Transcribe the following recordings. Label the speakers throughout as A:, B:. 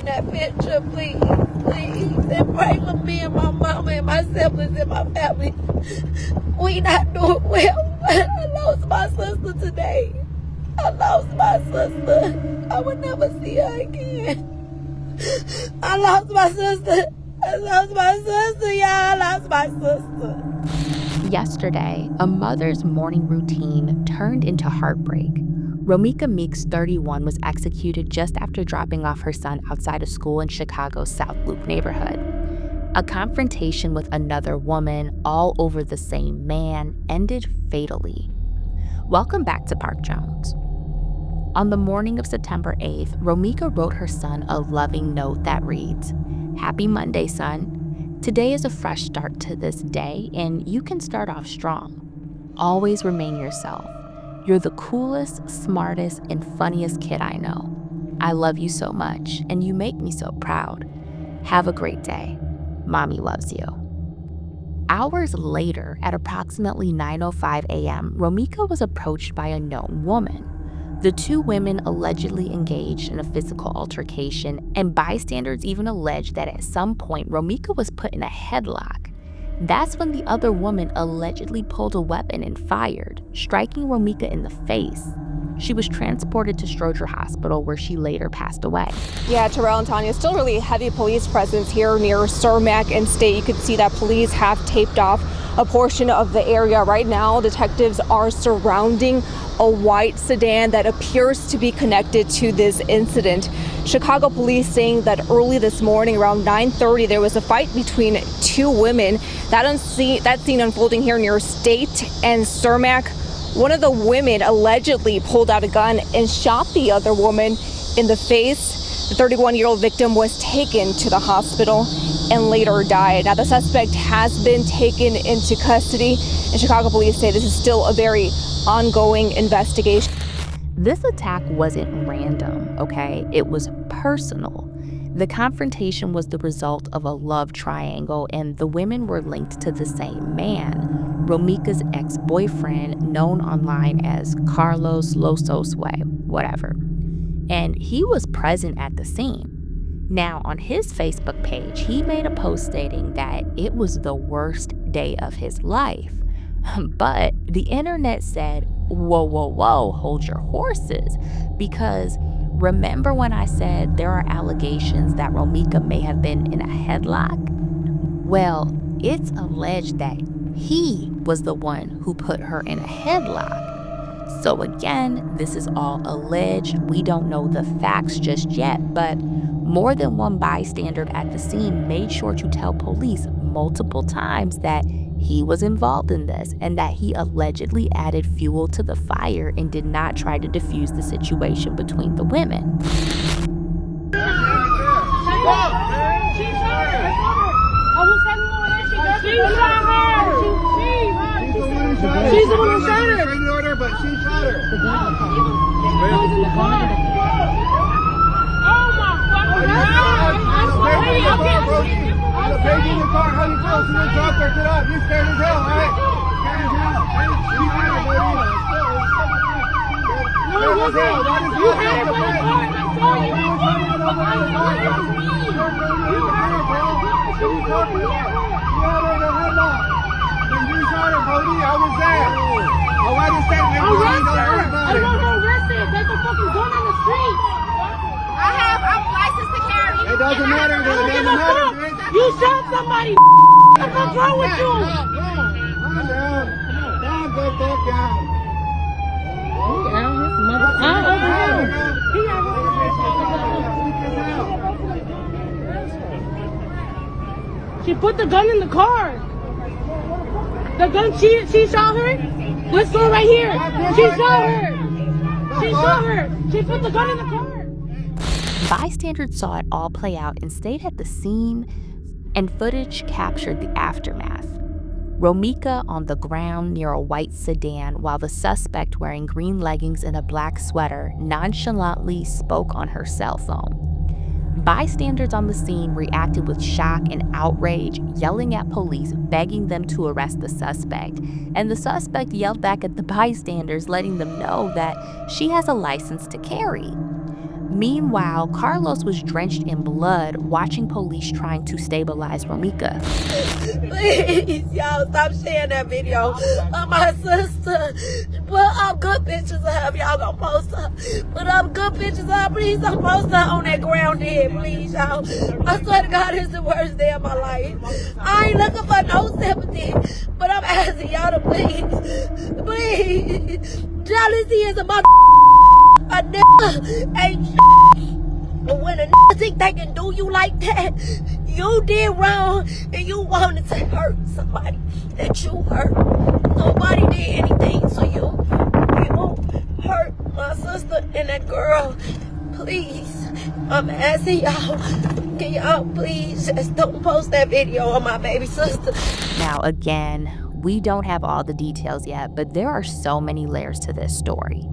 A: find that picture, please, please. And pray for me and my mama and my siblings and my family. We not doing well. I lost my sister today. I lost my sister. I would never see her again. I lost my sister. I lost my sister, y'all. I lost my sister.
B: Yesterday, a mother's morning routine turned into heartbreak. Romeca Meeks, 31, was executed just after dropping off her son outside a school in Chicago's South Loop neighborhood. A confrontation with another woman, all over the same man, ended fatally. Welcome back to Park Jones. On the morning of September 8th, Romeca wrote her son a loving note that reads, "Happy Monday, son. Today is a fresh start to this day, and you can start off strong. Always remain yourself. You're the coolest, smartest, and funniest kid I know. I love you so much, and you make me so proud. Have a great day. Mommy loves you." Hours later, at approximately 9:05 a.m., Romeca was approached by a known woman. The two women allegedly engaged in a physical altercation, and bystanders even alleged that at some point Romeca was put in a headlock. That's when the other woman allegedly pulled a weapon and fired, striking Romeca in the face. She was transported to Stroger Hospital, where she later passed away.
C: Yeah, Terrell and Tanya, still really heavy police presence here near Cermak and State. You can see that police have taped off a portion of the area. Right now, detectives are surrounding a white sedan that appears to be connected to this incident. Chicago police saying that early this morning, around 9:30, there was a fight between two women. That scene unfolding here near State and Cermak. One of the women allegedly pulled out a gun and shot the other woman in the face. The 31-year-old victim was taken to the hospital and later died. Now, the suspect has been taken into custody, and Chicago police say this is still a very ongoing investigation.
B: This attack wasn't random, okay? It was personal. The confrontation was the result of a love triangle, and the women were linked to the same man, Romeca's ex-boyfriend, known online as Carlos Lososway, whatever. And he was present at the scene. Now, on his Facebook page, he made a post stating that it was the worst day of his life. But the internet said, whoa, whoa, whoa, hold your horses, because remember when I said there are allegations that Romeca may have been in a headlock? Well, it's alleged that he was the one who put her in a headlock. So again, this is all alleged. We don't know the facts just yet, but more than one bystander at the scene made sure to tell police multiple times that he was involved in this and that he allegedly added fuel to the fire and did not try to defuse the situation between the women.
D: She's the one who shot her. But she shot her. Oh my fucking God! The baby in the car, how you feel? She just dropped her. Get up. You scared as hell, right? Scared as hell. You had her, buddy. You had her, buddy. You had her, bro. What are you talking about? You had her in a headlock. When you shot her, Brody, I was there. Oh, I just said, man,
E: I don't know arrested. There's a fucking gun on the street.
F: I'm licensed to carry.
D: It doesn't matter. It doesn't matter, bitch.
E: You shot somebody. What's wrong with you?
D: Calm down. Calm the fuck down.
E: She put the gun in the car. The gun, she shot her? Let's go right here. She shot her. She shot her. She put the gun in the car.
B: Bystanders saw it all play out and stayed at the scene, and footage captured the aftermath. Romeca on the ground near a white sedan while the suspect, wearing green leggings and a black sweater, nonchalantly spoke on her cell phone. Bystanders on the scene reacted with shock and outrage, yelling at police, begging them to arrest the suspect. And the suspect yelled back at the bystanders, letting them know that she has a license to carry. Meanwhile, Carlos was drenched in blood, watching police trying to stabilize Romeca.
A: Please, y'all, stop sharing that video of my sister. Put up good pictures of her. Y'all gonna post her. Put up good pictures of her. Please don't post her on that ground dead, please, y'all. I swear to God, it's the worst day of my life. I ain't looking for no sympathy, but I'm asking y'all to please. Jealousy is a mother. A nigga ain't shit. But when a nigga think they can do you like that, you did wrong and you wanted to hurt somebody that you hurt. Nobody did anything to you. You hurt my sister and that girl. Please, I'm asking y'all, can y'all please just don't post that video of my baby sister.
B: Now, again, we don't have all the details yet, but there are so many layers to this story.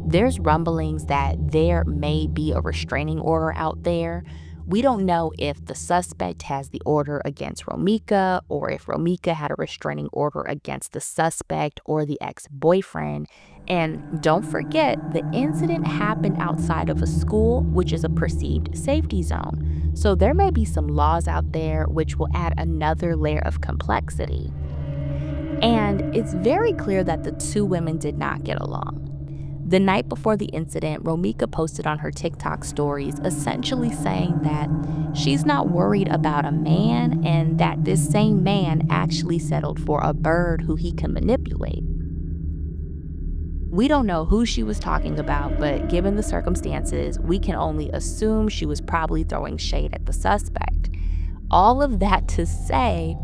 B: There's rumblings that there may be a restraining order out there. We don't know if the suspect has the order against Romeca or if Romeca had a restraining order against the suspect or the ex-boyfriend. And don't forget, the incident happened outside of a school, which is a perceived safety zone. So there may be some laws out there which will add another layer of complexity. And it's very clear that the two women did not get along. The night before the incident, Romeca posted on her TikTok stories essentially saying that she's not worried about a man and that this same man actually settled for a bird who he can manipulate. We don't know who she was talking about, but given the circumstances, we can only assume she was probably throwing shade at the suspect. All of that to say,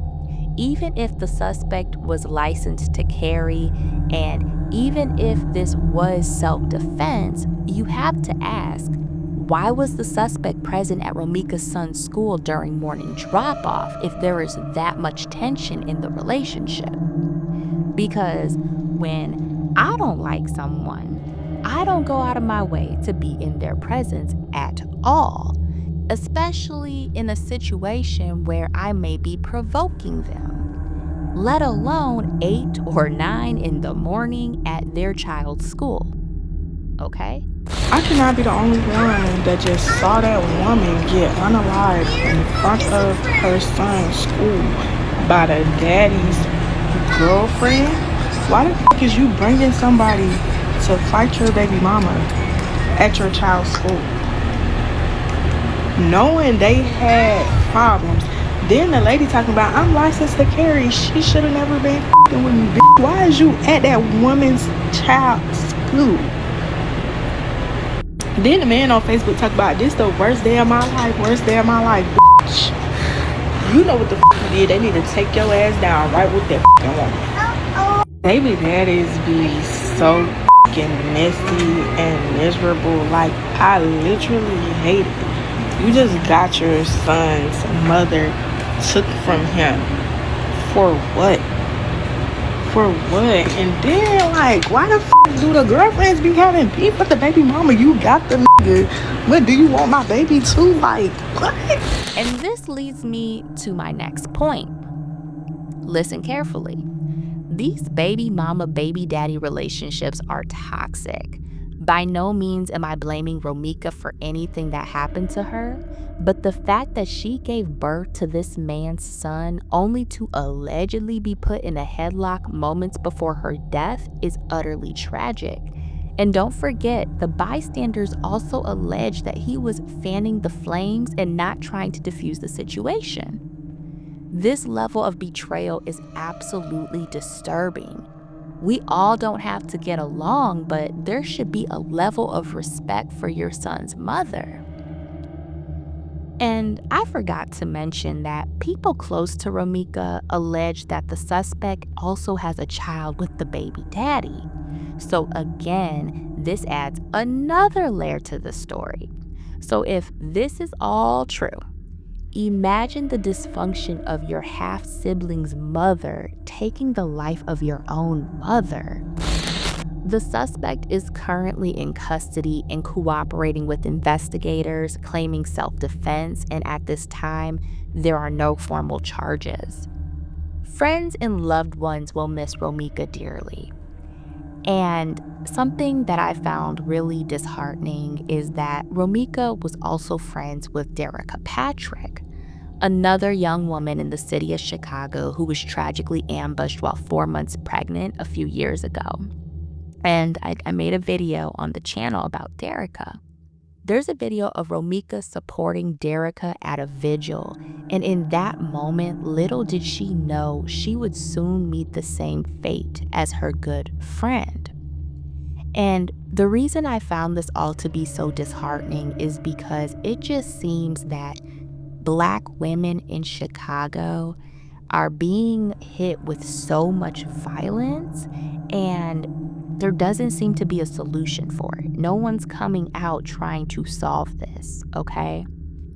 B: even if the suspect was licensed to carry, and even if this was self-defense, you have to ask, why was the suspect present at Romeca's son's school during morning drop-off if there is that much tension in the relationship? Because when I don't like someone, I don't go out of my way to be in their presence at all, especially in a situation where I may be provoking them, let alone 8 or 9 in the morning at their child's school. Okay?
G: I cannot be the only one that just saw that woman get unalived in front of her son's school by the daddy's girlfriend. Why the fuck is you bringing somebody to fight your baby mama at your child's school? Knowing they had problems. Then the lady talking about, I'm licensed to carry. She should have never been f***ing with me, bitch. Why is you at that woman's child's school? Then the man on Facebook talk about, this the worst day of my life, bitch. You know what the f*** you did. They need to take your ass down right with that f***ing woman. Baby daddies be so f***ing messy and miserable. Like, I literally hate it. You just got your son's mother took from him. For what? For what? And then, like, why the f*** do the girlfriends be having beef with the baby mama? You got the nigga, but do you want my baby too? Like, what?
B: And this leads me to my next point. Listen carefully. These baby mama, baby daddy relationships are toxic. By no means am I blaming Romeca for anything that happened to her, but the fact that she gave birth to this man's son only to allegedly be put in a headlock moments before her death is utterly tragic. And don't forget, the bystanders also alleged that he was fanning the flames and not trying to defuse the situation. This level of betrayal is absolutely disturbing. We all don't have to get along, but there should be a level of respect for your son's mother. And I forgot to mention that people close to Romeca allege that the suspect also has a child with the baby daddy. So again, this adds another layer to the story. So if this is all true, imagine the dysfunction of your half-sibling's mother taking the life of your own mother. The suspect is currently in custody and cooperating with investigators, claiming self-defense, and at this time, there are no formal charges. Friends and loved ones will miss Romeca dearly. And something that I found really disheartening is that Romeca was also friends with Derica Patrick, another young woman in the city of Chicago who was tragically ambushed while 4 months pregnant a few years ago. And I made a video on the channel about Derica. There's a video of Romeca supporting Derica at a vigil, and in that moment, little did she know she would soon meet the same fate as her good friend. And the reason I found this all to be so disheartening is because it just seems that Black women in Chicago are being hit with so much violence, and there doesn't seem to be a solution for it. No one's coming out trying to solve this, okay?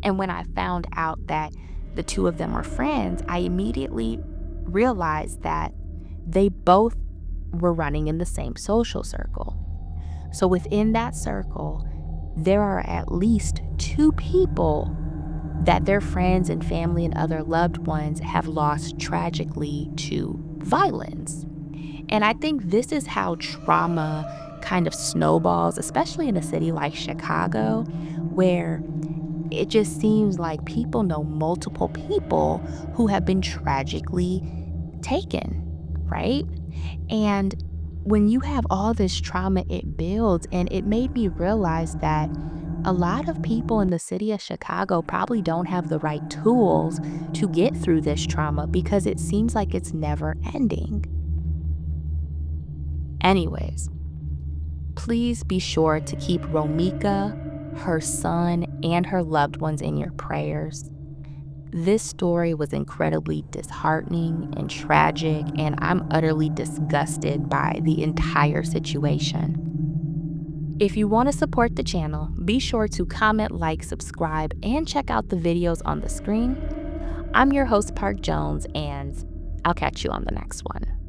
B: And when I found out that the two of them are friends, I immediately realized that they both were running in the same social circle. So within that circle, there are at least 2 people that their friends and family and other loved ones have lost tragically to violence. And I think this is how trauma kind of snowballs, especially in a city like Chicago, where it just seems like people know multiple people who have been tragically taken, right? And when you have all this trauma, it builds, and it made me realize that a lot of people in the city of Chicago probably don't have the right tools to get through this trauma because it seems like it's never ending. Anyways, please be sure to keep Romeca, her son, and her loved ones in your prayers. This story was incredibly disheartening and tragic, and I'm utterly disgusted by the entire situation. If you want to support the channel, be sure to comment, like, subscribe, and check out the videos on the screen. I'm your host, Park Jones, and I'll catch you on the next one.